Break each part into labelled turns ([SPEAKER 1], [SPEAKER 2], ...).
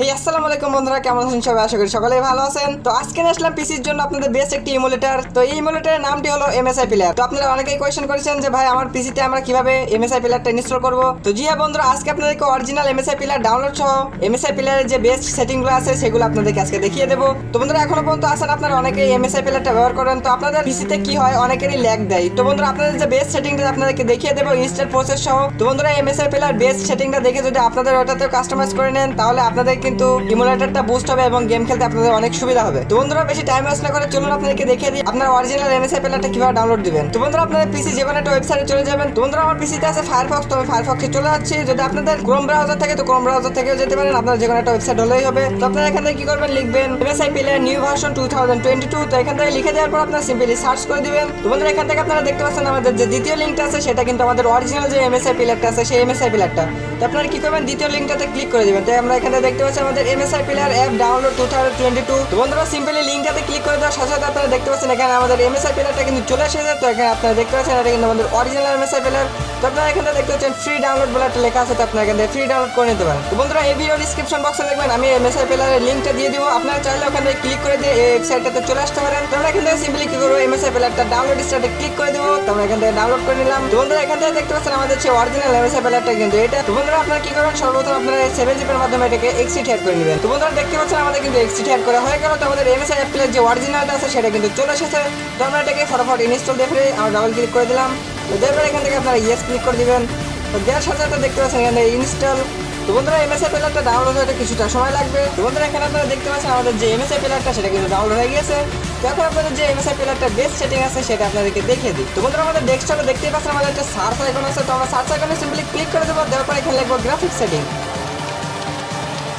[SPEAKER 1] হেই আসসালামু আলাইকুম বন্ধুরা, কেমন আছেন সবাই? আশা করি সকলেই ভালো আছেন। তো আজকে নিয়ে আসলাম পিসির জন্য আপনাদের বেস্ট একটি ইমুলেটর। তো এই ইমুলেটরের নামটি হলো এমএসআই প্লেয়ার। তো আপনারা অনেকেই কোয়েশ্চেন করেছেন যে ভাই আমার পিসিতে আমরা কিভাবে এমএসআই প্লেয়ারটা ইনস্টল করব। তো জি হ্যাঁ বন্ধুরা, আজকে আপনাদেরকে অরিজিনাল এমএসআই প্লেয়ার ডাউনলোড সহ এমএসআই প্লেয়ারের যে বেস্ট সেটিংগুলো আছে সেগুলো আপনাদেরকে আজকে দেখিয়ে দেবো। তো বন্ধুরা এখনো পর্যন্ত আছেন আপনারা অনেকেই এমএসআই প্লেয়ারটা ব্যবহার করেন, তো আপনাদের পিসিতে কি হয় অনেকেরই ল্যাগ দেয়। তো বন্ধুরা আপনাদের যে বেস্ট সেটিংটা আপনাদেরকে দেখিয়ে দেবো ইনস্টল প্রসেস সহ। তো বন্ধুরা এমএসআই প্লেয়ার বেস্ট সেটিংটা দেখে যদি আপনাদের ওটাতে কাস্টমাইজ করে নেন তাহলে আপনাদের কিন্তু ইমুলেটরটা বুস্ট হবে এবং গেম খেলতে আপনাদের অনেক সুবিধা হবে। তো বন্ধুরা বেশি টাইম ওয়েস্ট না করে চলুন আপনাদেরকে দেখিয়ে দিই আপনারা অরিজিনাল এমএসআই প্লেয়ারটা কিভাবে ডাউনলোড দিবেন। তো বন্ধুরা আপনাদের পিসি যে কোনো একটা ওয়েবসাইটে চলে যাবেন। তো বন্ধুরা আমার পিসিতে আছে ফায়ারফক্স, তো আমি ফায়ারফক্সে চলে যাচ্ছি। যদি আপনাদের ক্রোম ব্রাউজার থাকে তো ক্রোম ব্রাউজার থেকেও যেতে পারেন, আপনারা যে কোনো একটা ওয়েবসাইট হলেই হবে। তো আপনারা এখান থেকে কি করবেন, লিখবেন এমএসআই প্লেয়ার নিউ ভার্সন 2022। তো এখান থেকে লিখে দেওয়ার পর আপনারা সিম্পলি সার্চ করে দিবেন। তো বন্ধুরা এখান থেকে আপনারা দেখতে পাচ্ছেন আমাদের যে দ্বিতীয় লিঙ্কটা আছে সেটা কিন্তু আমাদের অরিজিনাল যে এমএসআই প্লেয়ারটা আছে সেই এমএসআই প্লেয়ারটা। তো আপনারা কি করবেন, দ্বিতীয় লিঙ্কটাতে ক্লিক করে দিবেন। তো আমরা এখানে দেখতে পাচ্ছি আমাদের এমএসআই প্লেয়ার অ্যাপ ডাউনলোড 2022। তো বন্ধুরা সিম্পলি লিঙ্কটাতে ক্লিক করে দেওয়ার সাথে সাথে আপনারা দেখতে পাচ্ছেন এখানে আমাদের এমএসআই প্লেয়ারটা কিন্তু চলে এসেছে। তো এখানে আপনারা দেখতে পাচ্ছেন এটা কিন্তু আমাদের অরিজিনাল এমএসআই প্লেয়ার। তো আপনারা এখানে দেখতে পাচ্ছেন ফ্রি ডাউনলোড বলে একটা লেখা আছে, তো আপনারা এখান থেকে ফ্রি ডাউনলোড করে নিতে পারেন। তো বন্ধুরা এই ভিডিও ডিসক্রিপশন বক্সে দেখবেন আমি এমএসআই প্লেয়ারের লিঙ্কটা দিয়ে দিব, আপনারা চাইলে ওখানে ক্লিক করে দিয়ে এই ওয়েবসাইটটাতে চলে আসতে পারেন। তো আমরা এখান থেকে সিম্পলি কি করবো, এমএসআই প্লেয়ারটা ডাউনলোড স্টার্টে ক্লিক করে দিব। তো আমরা এখান থেকে ডাউনলোড করে নিলাম। তো বন্ধুরা এখান থেকে দেখতে পাচ্ছেন আমাদের যে অরিজিনাল এমএসআই প্লেয়ারটা কিন্তু এটা। তো বন্ধুরা আপনারা কি করবেন, সর্বপ্রথম আপনারা 7zip এর মাধ্যমে এটাকে এক্সিট অ্যাড করে নেবেন। তো বন্ধুরা দেখতে পাচ্ছেন আমাদের কিন্তু এক্সিট অ্যাড করা হয়ে গেল। তো আমাদের এমএসআই অ্যাপ প্লেয়ার যে অরিজিনালটা আছে সেটা কিন্তু চলে এসেছে। তো আমরা এটাকে ফটাফট ইনস্টল দিয়ে ফেলে আমরা ডাবল ক্লিক করে দিলাম। তো তারপর এখান থেকে আপনারা ইয়েস ক্লিক করে দিবেন। তো দেওয়ার সাথে সাথে দেখতে পাচ্ছেন এখানে ইনস্টল। তো বন্ধুরা এমএসআই প্লেয়ারটা ডাউনলোড হতে কিছুটা সময় লাগবে। তো বন্ধুরা এখানে আপনারা দেখতে পাচ্ছেন আমাদের যে এমএসআই প্লেয়ারটা সেটা কিন্তু ডাউনলোড হয়ে গেছে। তো এখন আপনাদের যে এমএসআই প্লেয়ারটা বেস্ট সেটিং আছে সেটা আপনাদেরকে দেখিয়ে দিই। তো বন্ধুরা আমাদের ডেস্কটপে দেখতেই পাচ্ছেন আমাদের একটা সার্চ আইকন আছে। তো আমরা সার্চ আইকনে সিম্পলি ক্লিক করে দেবো। দেওয়ার পর এখানে লিখবো গ্রাফিক্স সেটিং।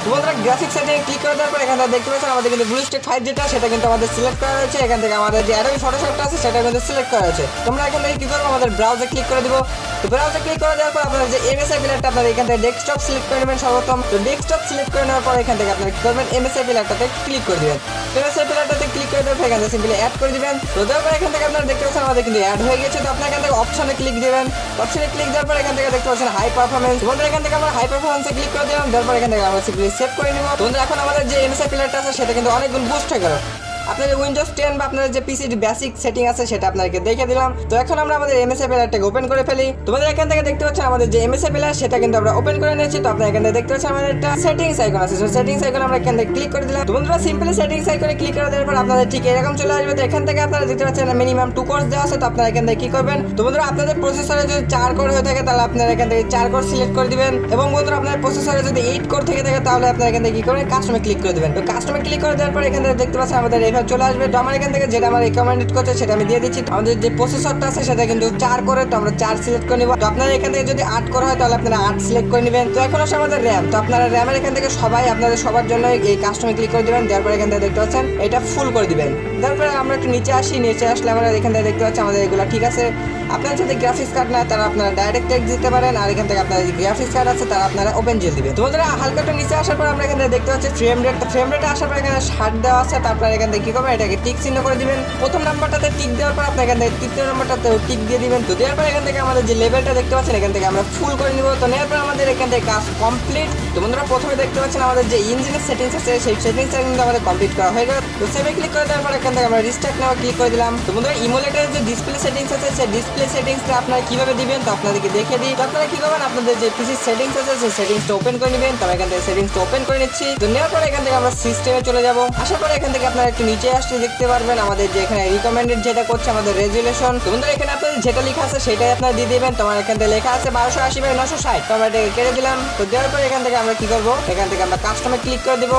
[SPEAKER 1] তো বন্ধুরা গ্রাফিক্স সেটিং ক্লিক করে দেওয়ার পর এখানে দেখতে পাচ্ছেন আমাদের কিন্তু ব্লুস্টেক 5 যেটা সেটা কিন্তু আমাদের সিলেক্ট করা হয়েছে। এখান থেকে আমাদের যে অ্যাডোবি ফটোশপটা আছে সেটা কিন্তু সিলেক্ট করা হয়েছে। তোমরা এখান থেকে কি করবো, আমাদের ব্রাউজে ক্লিক করে দিব। তো ব্রাউজে ক্লিক করে দেওয়ার পর আপনাদের যে এমএসআই প্লেয়ারটা আপনারা এখান থেকে ডেস্কটপ সিলেক্ট করে নেবেন সর্বপ্রথম। তো ডেস্কটপ সিলেক্ট করে নেওয়ার পর এখান থেকে আপনারা কি করবেন, এমএসআই প্লেয়ারটাতে ক্লিক করে দিবেন। এমএসআই প্লেয়ারটাতে ক্লিক করে দেওয়ার পর এখান থেকে সিম্পলি অ্যাড করে দিবেন। তো দেওয়ার পর এখান থেকে আপনারা দেখতে পাচ্ছেন আমাদের কিন্তু অ্যাড হয়ে গেছে। তো আপনারা এখান থেকে অপশনে ক্লিক দিবেন। অপশনে ক্লিক দেওয়ার পর এখান থেকে দেখতে পাচ্ছেন হাই পারফরমেন্স। বন্ধুরা এখান থেকে আমরা হাই পারফরমেন্সে ক্লিক করে দিলাম। দেওয়ার পর এখান থেকে আমরা সিম্পলি সেভ করে নিব। বন্ধুরা এখন আমাদের যে এমএসআই প্লেয়ারটা আছে সেটা কিন্তু অনেক গুণ বুস্ট হয়ে গেল। আপনাদের উইন্ডোজ 10 বা আপনাদের যে পিসির বেসিক সেটিং আছে সেটা আপনাদেরকে দেখে দিলাম। তো এখন আমরা আমাদের এমএসআই প্লেয়ারটাকে ওপেন করে ফেলি। তোমাদের এখান থেকে দেখতে পাচ্ছেন আমাদের যে এমএসআই প্লেয়ার সেটা কিন্তু আমরা ওপেন করে নিয়েছি। তো আপনারা এখান থেকে দেখতে পাচ্ছেন আমাদের একটা সেটিংস আইকন আছে। সেটিংস আইকন আমরা এখান থেকে ক্লিক করে দিলাম। তো বন্ধুরা সিম্পলি সেটিংস আইকনে ক্লিক করে দেওয়ার পর আপনাদের ঠিক এরকম চলে আসবে। তো এখান থেকে আপনারা দেখতে পাচ্ছেন মিনিমাম 2 কোর দেওয়া আছে। তো আপনারা এখান থেকে কি করবেন, তো বন্ধুরা আপনাদের প্রসেসরে যদি 4 কোর হয়ে থাকে তাহলে আপনারা এখান থেকে 4 কোর সিলেক্ট করে দিবেন। এবং বন্ধুরা আপনাদের প্রসেসরে যদি 8 কোর থেকে থাকে তাহলে আপনারা এখান থেকে কি করবেন, কাস্টমে ক্লিক করে দিবেন। তো কাস্টমে ক্লিক করে দেওয়ার পর এখান থেকে দেখতে পাচ্ছেন আমাদের এইভাবে চলে আসবে। তো আমার এখান থেকে যেটা আমার রিকমেন্ডেড করছে সেটা আমি দিয়ে দিচ্ছি। আমাদের যে প্রসেসরটা আছে সেটা কিন্তু 4 কোরের, তো আমরা 4 সিলেক্ট করে নিব। তো আপনারা এখান থেকে যদি 8 কোর হয় তাহলে আপনারা 8 সিলেক্ট করে নেবেন। তো এখন আসে আমাদের র্যাম। তো আপনারা র্যামের এখান থেকে সবাই আপনাদের সবার জন্য এই কাস্টমে ক্লিক করে দিবেন। দেওয়ার পর এখান থেকে দেখতে পাচ্ছেন এটা ফুল করে দিবেন। তারপরে আমরা একটু নিচে আসি। নিচে আসলে আমরা এখান থেকে দেখতে পাচ্ছি আমাদের এগুলো ঠিক আছে। আপনার যদি গ্রাফিক্স কার্ড না তারা আপনারা ডাইরেক্ট টেক্সট দিতে পারেন, আর এখান থেকে আপনার যে গ্রাফিক্স কার্ড আছে তারা আপনারা ওপেন জেল দিবেন। তো বন্ধুরা হালকা একটু নিচে আসার পর আমরা এখান থেকে দেখতে পাচ্ছি ফ্রেম রেট। তো ফ্রেম রেট আসার পর এখানে 60 দেওয়া আছে। তো আপনারা এখান থেকে কি করবেন, এটাকে টিক চিহ্ন করে দিবেন। প্রথম নাম্বারটাতে টিক দেওয়ার পর আপনি এখান থেকে তৃতীয় নাম্বারটাতে টিক দিয়ে দিবেন। তো দেওয়ার পর এখান থেকে আমাদের যে লেভেলটা দেখতে পাচ্ছেন এখান থেকে আমরা ফুল করে নিব। তো নেওয়ার পর আমাদের এখান থেকে কাজ কমপ্লিট। তো বন্ধুরা প্রথমে দেখতে পাচ্ছেন আমাদের যে ইঞ্জিনের সেটিংস আছে সেই সেটিংসটা কিন্তু আমাদের কমপ্লিট করা হয়ে গেল। তো সেভে ক্লিক করে দেওয়ার পর এখান থেকে আমরা রিস্টার্ট নেওয়া ক্লিক করে দিলাম। তো বন্ধুরা ইমুলেটরের যে ডিসপ্লে সেটিংস আছে সেই ডিসপ্লে সেটিংসটা আপনারা কিভাবে দিবেন তো আপনাদেরকে দেখিয়ে দিই। তো আপনারা কি করবেন, আপনাদের যে পিসি সেটিংস আছে সেই সেটিংসটা ওপেন করে নেবেন। তো এখান থেকে সেটিংসটা ওপেন করে নিচ্ছি। তো নেওয়ার পর এখান থেকে আমরা সিস্টেমে চলে যাব। আসার পর এখান থেকে আপনারা একটু নিচে আসতে দেখতে পারবেন আমাদের যে এখানে রিকমেন্ডেড যেটা করছে আমাদের রেজুলেশন। তো বন্ধুরা এখানে আপনাদের যেটা লেখা আছে সেটাই আপনারা দিয়ে দিবেন। তোমার এখান থেকে লেখা আছে 1280x960। তো আমরা এটাকে কেটে দিলাম। তো দেওয়ার পর এখান থেকে আমরা কি করবো, এখান থেকে আমরা কাস্টমে ক্লিক করে দিব।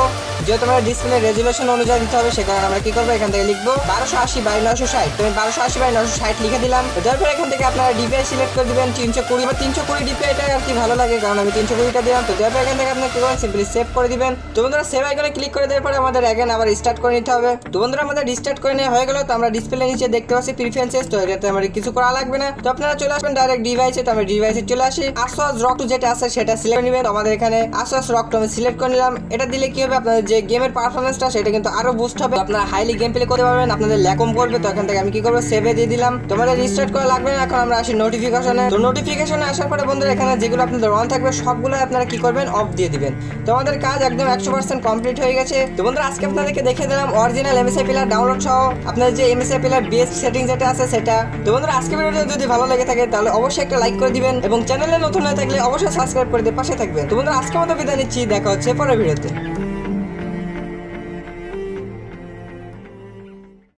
[SPEAKER 1] যেহেতু আমরা ডিসপ্লে রেজুলেশন অনুযায়ী দিতে হবে সে কারণে আমরা কি করবো, এখান থেকে লিখবো 1280x960। তো আমি 1280x960 লিখে দিলাম। তো দেওয়ার পর এখান থেকে আপনারা ডিপিআই সিলেক্ট করে দিবেন 320 বা 320 ডিপিআইটা আর কি ভালো লাগে, কারণ আমি 320টা দিলাম। তো দেওয়ার পর এখান থেকে আপনারা কি করবেন, সিম্পলি সেভ করে দিবেন। তো বন্ধুরা সেভ আইকনে ক্লিক করে দেওয়ার পরে আমাদের এগেন আবার স্টার্ট করে নিতে হবে। তো বন্ধুরা আমাদের রিস্টার্ট করে নেওয়া হয়ে গেল। তো আমরা ডিসপ্লে নিচে দেখতে পাচ্ছি প্রিফারেন্সেস। তো এটাতে আমাদের কিছু করা লাগবে না। তো আপনারা চলে আসবেন ডাইরেক্ট ডিভাইসে। তো আমরা ডিভাইসে চলে আসি। Asus ROG 2 যেটা আছে সেটা সিলেক্ট করে নেবেন। তো আমাদের এখানে Asus ROG 2 আমি সিলেক্ট করে নিলাম। এটা দিলে কি হবে, আপনাদের যে গেমের পারফরমেন্সটা সেটা কিন্তু আরো বুস্ট হবে, আপনারা হাইলি গেম প্লে করতে পারবেন, আপনাদের ল্যাগ কম করবে। তো এখান থেকে আমি কি করবো, সেভে দিয়ে দিলাম। তোমাদের রিস্টার্ট করা লাগবে না। এখন আমরা আসি নোটিফিকেশনে। তো নোটিফিকেশনে আসার পরে বন্ধুরা এখানে যেগুলো আপনাদের অন থাকবে সবগুলো আপনারা কি করবেন, অফ দিয়ে দিবেন। তোমাদের কাজ একদম 100% কমপ্লিট হয়ে গেছে। তো বন্ধুরা আজকে আপনাদেরকে দেখে দিলাম অরিজিনাল এমএসআই প্লেয়ার ডাউনলোড সহ আপনাদের যে এমএসআই প্লেয়ার বেস্ট সেটিং যেটা আছে সেটা। তো বন্ধুরা আজকে ভিডিওটা যদি ভালো লেগে থাকে তাহলে অবশ্যই একটা লাইক করে দিবেন এবং চ্যানেলে নতুন হয়ে থাকলে অবশ্যই সাবস্ক্রাইব করে দিয়ে পাশে থাকবেন। তো বন্ধুরা আজকে মতো বিদায় নিচ্ছি, দেখা হচ্ছে পরের ভিডিওতে।